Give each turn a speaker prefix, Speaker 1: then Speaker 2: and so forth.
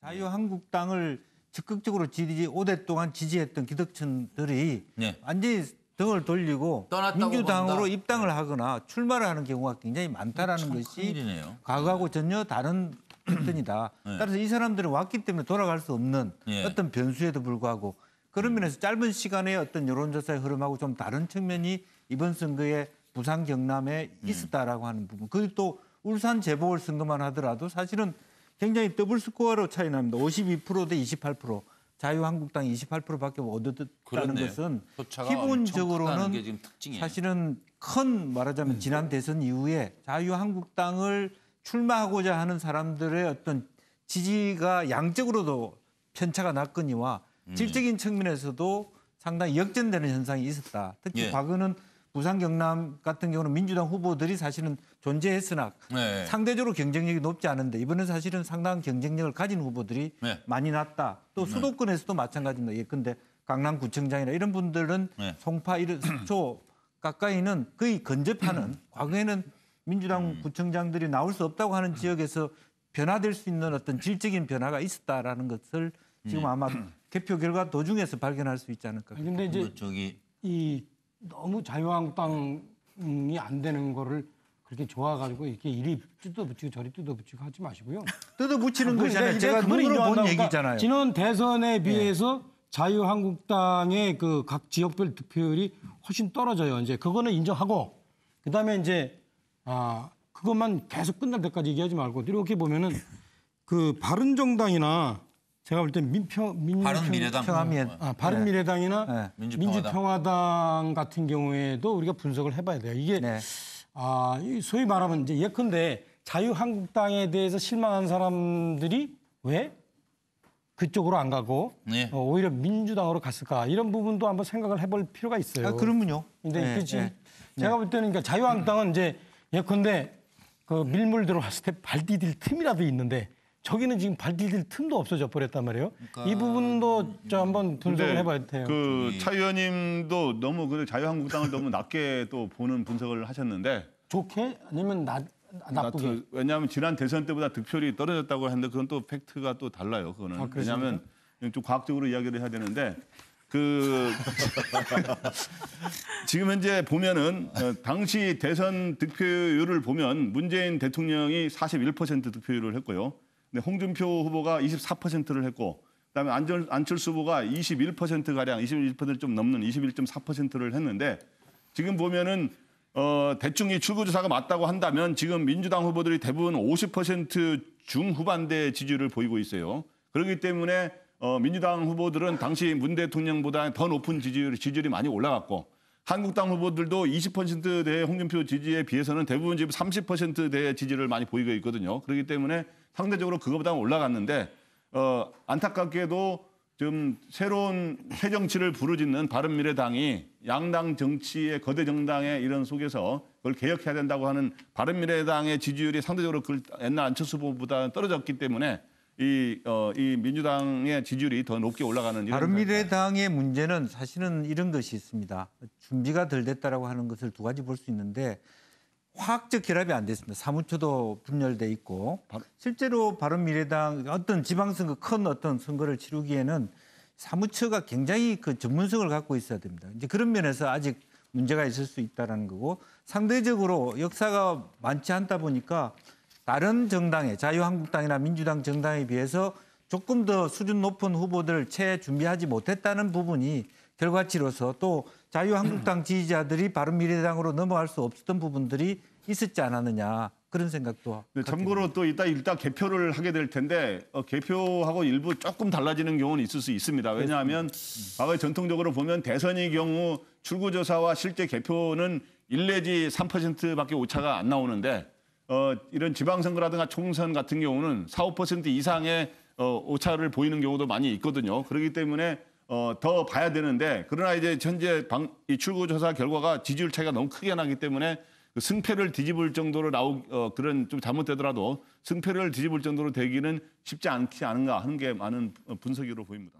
Speaker 1: 자유한국당을 적극적으로 5대 동안 지지했던 기득권들이 완전히 등을 돌리고 민주당으로 본다. 입당을 하거나 출마를 하는 경우가 굉장히 많다라는 것이 큰일이네요. 과거하고 전혀 다른 패턴이다. 따라서 이 사람들은 왔기 때문에 돌아갈 수 없는 어떤 변수에도 불구하고 그런 면에서 짧은 시간에 어떤 여론조사의 흐름하고 좀 다른 측면이 이번 선거에 부산 경남에 있었다라고 하는 부분. 그리고 또 울산 재보궐선거만 하더라도 사실은 굉장히 더블 스코어로 차이 납니다. 52% 대 28%. 자유한국당이 28%밖에 못 얻었다는 것은 기본적으로는 사실은 큰 말하자면 지난 대선 이후에 자유한국당을 출마하고자 하는 사람들의 어떤 지지가 양적으로도 편차가 났거니와 질적인 측면에서도 상당히 역전되는 현상이 있었다. 특히 과거는 부산 경남 같은 경우는 민주당 후보들이 사실은 존재했으나 상대적으로 경쟁력이 높지 않은데 이번에 사실은 상당한 경쟁력을 가진 후보들이 많이 났다. 또 수도권에서도 마찬가지입니다. 예컨대 강남구청장이나 이런 분들은 송파, 속초 가까이는 거의 근접하는 과거에는 민주당 구청장들이 나올 수 없다고 하는 지역에서 변화될 수 있는 어떤 질적인 변화가 있었다라는 것을 지금 아마 개표 결과 도중에서 발견할 수 있지 않을까.
Speaker 2: 그런데 이제 이 너무 자유한국당이 안 되는 거를 그렇게 좋아가지고 이렇게 이리 뜯어붙이고 저리 뜯어붙이고 하지 마시고요.
Speaker 1: 뜯어붙이는 것이 아니라 제가 눈으로 본 얘기잖아요.
Speaker 2: 지난 대선에 비해서 자유한국당의 그 각 지역별 득표율이 훨씬 떨어져요. 이제 그거는 인정하고 그다음에 이제 그것만 계속 끝날 때까지 얘기하지 말고 이렇게 보면은 그 바른정당이나 제가 볼 때 바른미래당이나 민주평화당 같은 경우에도 우리가 분석을 해봐야 돼요. 이게 소위 말하면 이제 예컨대 자유한국당에 대해서 실망한 사람들이 왜 그쪽으로 안 가고 오히려 민주당으로 갔을까 이런 부분도 한번 생각을 해볼 필요가 있어요.
Speaker 1: 그러면요.
Speaker 2: 근데 제가 볼 때는 그러니까 자유한국당은 이제 예컨대 그 밀물 들어왔을 때 발 디딜 틈이라도 있는데. 저기는 지금 발 디딜 틈도 없어져 버렸단 말이에요. 그러니까... 이 부분도 한번 분석을 해봐야 돼요.
Speaker 3: 차 의원님도 너무 자유한국당을 너무 낮게 또 보는 분석을 하셨는데
Speaker 2: 좋게 아니면 나쁘게?
Speaker 3: 왜냐하면 지난 대선 때보다 득표율이 떨어졌다고 했는데 그건 또 팩트가 또 달라요. 그거는 왜냐하면 좀 과학적으로 이야기를 해야 되는데 지금 현재 보면은 당시 대선 득표율을 보면 문재인 대통령이 41% 득표율을 했고요. 근데 홍준표 후보가 24%를 했고 그다음에 안철수 후보가 21%가량 21%를 좀 넘는 21.4%를 했는데 지금 보면은 대충 이 출구조사가 맞다고 한다면 지금 민주당 후보들이 대부분 50% 중후반대 지지율을 보이고 있어요. 그렇기 때문에 민주당 후보들은 당시 문 대통령보다 더 높은 지지율이 많이 올라갔고 한국당 후보들도 20%대의 홍준표 지지에 비해서는 대부분 지금 30%대의 지지를 많이 보이고 있거든요. 그렇기 때문에 상대적으로 그거보다 올라갔는데 안타깝게도 좀 새로운 새 정치를 부르짖는 바른미래당이 양당 정치의 거대 정당의 이런 속에서 그걸 개혁해야 된다고 하는 바른미래당의 지지율이 상대적으로 옛날 안철수 후보보다 떨어졌기 때문에 이 민주당의 지지율이 더 높게 올라가는 이런
Speaker 1: 바른미래당의 문제는 사실은 이런 것이 있습니다. 준비가 덜 됐다라고 하는 것을 두 가지 볼 수 있는데 화학적 결합이 안 됐습니다. 사무처도 분열돼 있고 실제로 바른미래당 어떤 지방선거 큰 어떤 선거를 치르기에는 사무처가 굉장히 그 전문성을 갖고 있어야 됩니다. 이제 그런 면에서 아직 문제가 있을 수 있다는 거고 상대적으로 역사가 많지 않다 보니까 다른 정당에 자유한국당이나 민주당 정당에 비해서 조금 더 수준 높은 후보들을 채 준비하지 못했다는 부분이 결과치로서 또 자유한국당 지지자들이 바른미래당으로 넘어갈 수 없었던 부분들이 있었지 않았느냐 그런 생각도.
Speaker 3: 참고로 또 이따 개표를 하게 될 텐데 개표하고 일부 조금 달라지는 경우는 있을 수 있습니다. 왜냐하면 과거에 전통적으로 보면 대선의 경우 출구조사와 실제 개표는 1 내지 3%밖에 오차가 안 나오는데 이런 지방선거라든가 총선 같은 경우는 4, 5% 이상의 오차를 보이는 경우도 많이 있거든요. 그렇기 때문에 더 봐야 되는데 그러나 이제 현재 이 출구조사 결과가 지지율 차이가 너무 크게 나기 때문에 승패를 뒤집을 정도로 그런 좀 잘못되더라도 승패를 뒤집을 정도로 되기는 쉽지 않지 않은가 하는 게 많은 분석으로 보입니다.